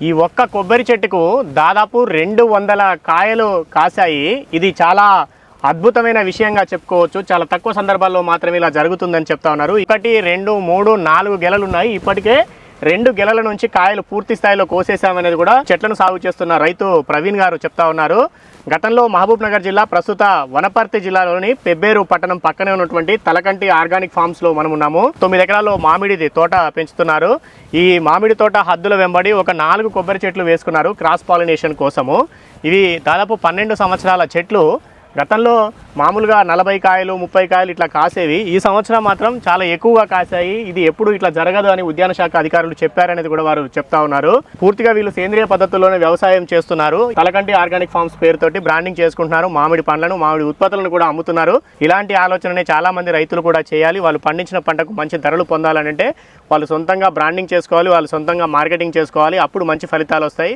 ఈ ఒక్క కొబ్బరి చెట్టుకు దాదాపు 200 కాయలు కాశాయి. ఇది చాలా అద్భుతమైన విషయంగా చెప్పుకోవచ్చు. చాలా తక్కువ సందర్భాల్లో మాత్రమే ఇలా జరుగుతుందని చెప్తా ఉన్నారు. 1 2 3 4 గెలలు ఉన్నాయి. ఇప్పటికే 2 గెలల నుంచి కాయలు పూర్తి స్థాయిలో కోసేసామనేది కూడా చెట్లను సాగు చేస్తున్న రైతు ప్రవీణ్ గారు చెప్తా ఉన్నారు. గతంలో మహబూబ్ నగర్ జిల్లా, ప్రస్తుత వనపర్తి జిల్లాలోని పెబ్బేరు పట్టణం పక్కనే ఉన్నటువంటి తలకంటి ఆర్గానిక్ ఫార్మ్స్ లో మనం ఉన్నాము. 9 ఎకరాల్లో మామిడి తోట పెంచుతున్నారు. ఈ మామిడి తోట హద్దుల వెంబడి ఒక 4 కొబ్బరి చెట్లు వేసుకున్నారు క్రాస్ పాలినేషన్ కోసము. ఇవి దాదాపు 12 సంవత్సరాల చెట్లు. గతంలో మామూలుగా 40 కాయలు 30 కాయలు ఇట్లా కాసేవి. ఈ సంవత్సరం మాత్రం చాలా ఎక్కువగా కాసాయి. ఇది ఎప్పుడు ఇట్లా జరగదు అని ఉద్యాన శాఖ అధికారులు చెప్పారనేది కూడా వారు చెప్తా ఉన్నారు. పూర్తిగా వీళ్ళు సేంద్రియ పద్ధతుల్లోనే వ్యవసాయం చేస్తున్నారు. తలకంటి ఆర్గానిక్ ఫార్మ్స్ పేరుతోటి బ్రాండింగ్ చేసుకుంటున్నారు. మామిడి పండ్లను, మామిడి ఉత్పత్తులను కూడా అమ్ముతున్నారు. ఇలాంటి ఆలోచననే చాలా మంది రైతులు కూడా చేయాలి. వాళ్ళు పండించిన పంటకు మంచి ధరలు పొందాలంటే వాళ్ళు సొంతంగా బ్రాండింగ్ చేసుకోవాలి, వాళ్ళు సొంతంగా మార్కెటింగ్ చేసుకోవాలి. అప్పుడు మంచి ఫలితాలు వస్తాయి.